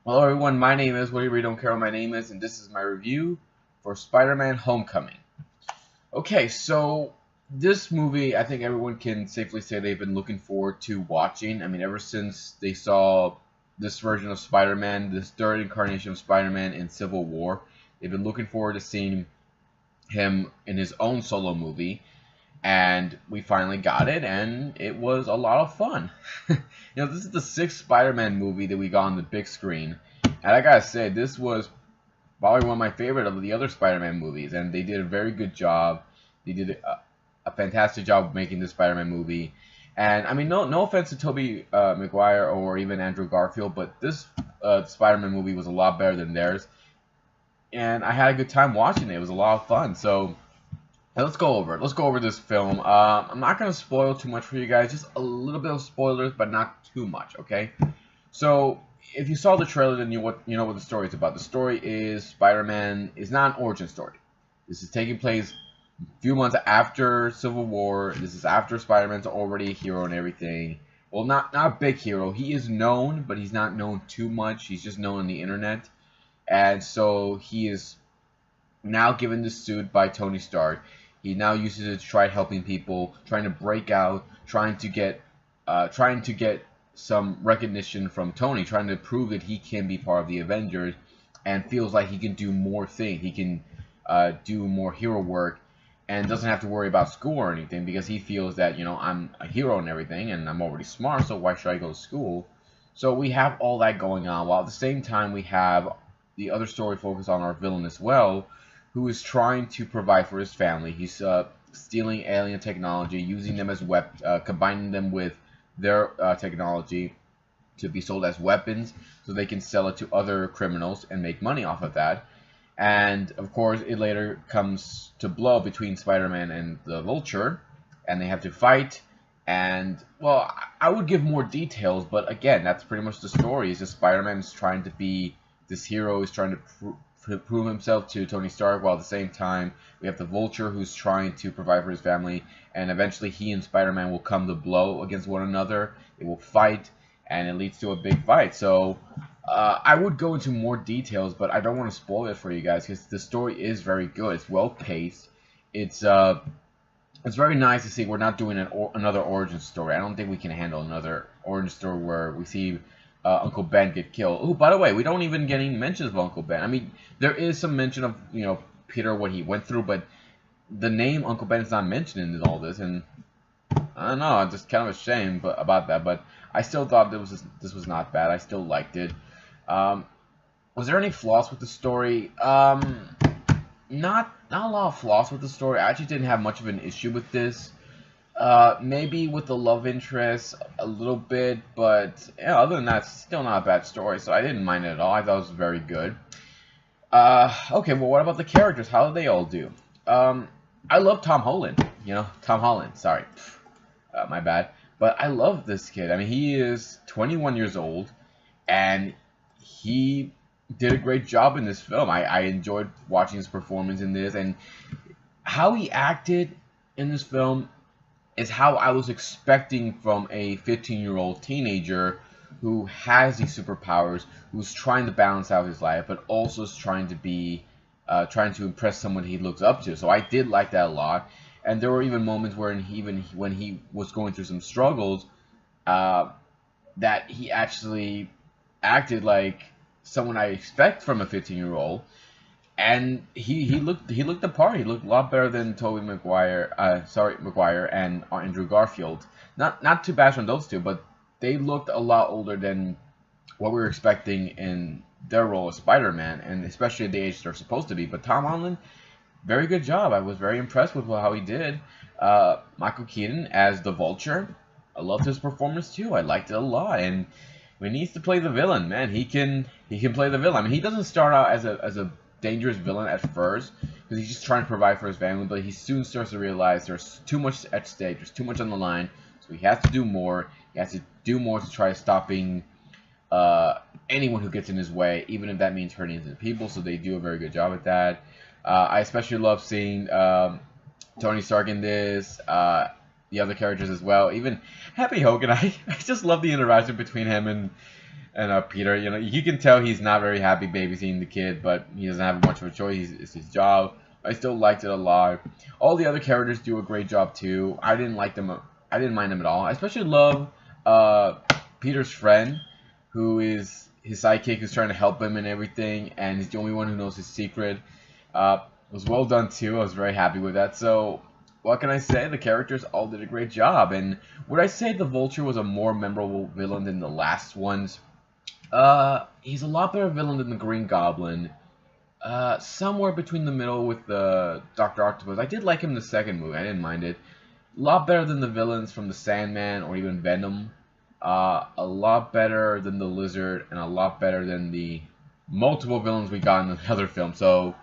Hello everyone, my name is Whatever You Don't Care What My Name Is, and this is my review for Spider-Man Homecoming. Okay, so this movie, I think everyone can safely say they've been looking forward to watching. I mean, ever since they saw this version of Spider-Man, this third incarnation of Spider-Man in Civil War, they've been looking forward to seeing him in his own solo movie. And we finally got it, and it was a lot of fun. This is the sixth Spider-Man movie that we got on the big screen, and I gotta say, this was probably one of my favorite of the other Spider-Man movies, and they did a very good job. They did a fantastic job of making this Spider-Man movie. And I mean, no offense to Tobey Maguire or even Andrew Garfield, but this Spider-Man movie was a lot better than theirs, and I had a good time watching it. It was a lot of fun. So let's go over it. Let's go over this film. I'm not going to spoil too much for you guys. Just a little bit of spoilers, but not too much, okay? So, if you saw the trailer, then you know what the story is about. The story is Spider-Man is not an origin story. This is taking place a few months after Civil War. This is after Spider-Man's already a hero and everything. Well, not a big hero. He is known, but he's not known too much. He's just known on the internet. And so, he is now given the suit by Tony Stark. He now uses it to try helping people, trying to break out, trying to get some recognition from Tony, trying to prove that he can be part of the Avengers, and feels like he can do more things. He can do more hero work, and doesn't have to worry about school or anything, because he feels that, I'm a hero and everything, and I'm already smart, so why should I go to school? So we have all that going on, while at the same time we have the other story focused on our villain as well, who is trying to provide for his family. He's stealing alien technology, using them as combining them with their technology to be sold as weapons, so they can sell it to other criminals and make money off of that. And of course, it later comes to blow between Spider-Man and the Vulture, and they have to fight. And well, I would give more details, but again, that's pretty much the story. Is just Spider-Man is trying to be this hero, is trying to prove himself to Tony Stark, while at the same time we have the Vulture, who's trying to provide for his family, and eventually he and Spider-Man will come to blow against one another. They will fight, and it leads to a big fight. So I would go into more details, but I don't want to spoil it for you guys, because the story is very good. It's well paced. It's very nice to see we're not doing another origin story. I don't think we can handle another origin story where we see Uncle Ben get killed. Oh, by the way, we don't even get any mentions of Uncle Ben. I mean, there is some mention of, Peter, what he went through, but the name Uncle Ben is not mentioned in all this, and I don't know, I'm just kind of ashamed about that, but I still thought this was not bad. I still liked it. Was there any flaws with the story? Not a lot of flaws with the story. I actually didn't have much of an issue with this. Maybe with the love interest a little bit, but yeah, other than that, still not a bad story, so I didn't mind it at all. I thought it was very good. Okay, well, what about the characters? How did they all do? I love Tom Holland, Tom Holland, sorry, my bad, but I love this kid. I mean, he is 21 years old, and he did a great job in this film. I enjoyed watching his performance in this, and how he acted in this film is how I was expecting from a 15-year-old teenager who has these superpowers, who's trying to balance out his life, but also is trying to impress someone he looks up to. So I did like that a lot, and there were even moments where when he was going through some struggles, that he actually acted like someone I expect from a 15-year-old. And he looked the part. He looked a lot better than Tobey Maguire, Maguire and Andrew Garfield. Not too bad on those two, but they looked a lot older than what we were expecting in their role as Spider-Man, and especially at the age they're supposed to be. But Tom Holland, very good job. I was very impressed with how he did. Michael Keaton as the Vulture, I loved his performance too. I liked it a lot, and when he needs to play the villain, man, he can play the villain. I mean, he doesn't start out as a dangerous villain at first, because he's just trying to provide for his family, but he soon starts to realize there's too much at stake, there's too much on the line, so he has to do more. He has to do more to try stopping anyone who gets in his way, even if that means hurting innocent people. So they do a very good job at that. I especially love seeing Tony Stark in this, the other characters as well, even Happy Hogan. I just love the interaction between him And Peter, you know, you can tell he's not very happy babysitting the kid, but he doesn't have much of a choice. It's his job. I still liked it a lot. All the other characters do a great job too. I didn't like them. I didn't mind them at all. I especially love Peter's friend, who is his sidekick, who's trying to help him and everything, and he's the only one who knows his secret. It was well done too. I was very happy with that. So what can I say? The characters all did a great job. And would I say the Vulture was a more memorable villain than the last ones? He's a lot better villain than the Green Goblin. Somewhere between the middle with the Dr. Octopus. I did like him in the second movie. I didn't mind it. A lot better than the villains from the Sandman or even Venom. A lot better than the Lizard, and a lot better than the multiple villains we got in the other film. So,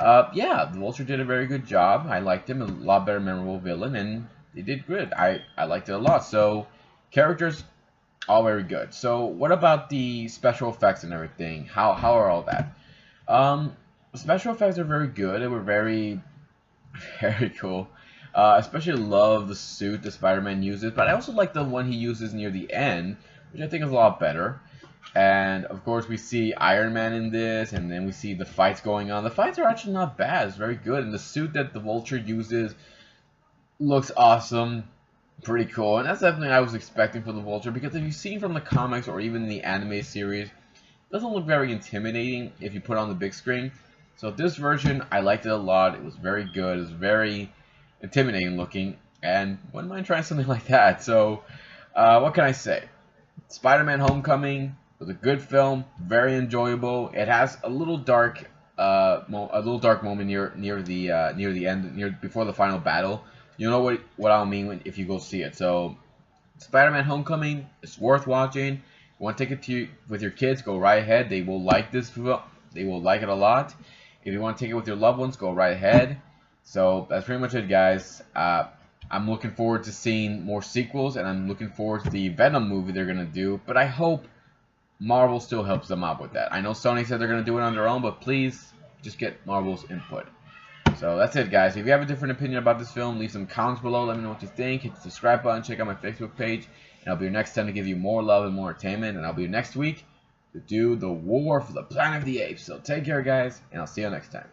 yeah, the Vulture did a very good job. I liked him. A lot better memorable villain, and they did good. I liked it a lot. So, characters, all very good. So, what about the special effects and everything? How are all that? Special effects are very good. They were very, very cool. Especially love the suit that Spider-Man uses, but I also like the one he uses near the end, which I think is a lot better. And of course we see Iron Man in this, and then we see the fights going on. The fights are actually not bad. It's very good, and the suit that the Vulture uses looks awesome. Pretty cool, and that's definitely what I was expecting for the Vulture, because if you've seen from the comics or even the anime series, it doesn't look very intimidating if you put it on the big screen. So this version, I liked it a lot. It was very good. It was very intimidating looking, and wouldn't mind trying something like that. So, what can I say? Spider-Man: Homecoming was a good film, very enjoyable. It has a little dark, moment near the end, before the final battle. You know what I'll mean if you go see it. So, Spider-Man: Homecoming, it's worth watching. If you want to take it with your kids, go right ahead. They will like this film. They will like it a lot. If you want to take it with your loved ones, go right ahead. So that's pretty much it, guys. I'm looking forward to seeing more sequels, and I'm looking forward to the Venom movie they're going to do. But I hope Marvel still helps them out with that. I know Sony said they're going to do it on their own, but please just get Marvel's input. So that's it, guys. If you have a different opinion about this film, leave some comments below. Let me know what you think. Hit the subscribe button. Check out my Facebook page. And I'll be here next time to give you more love and more entertainment. And I'll be here next week to do the War for the Planet of the Apes. So take care, guys, and I'll see you next time.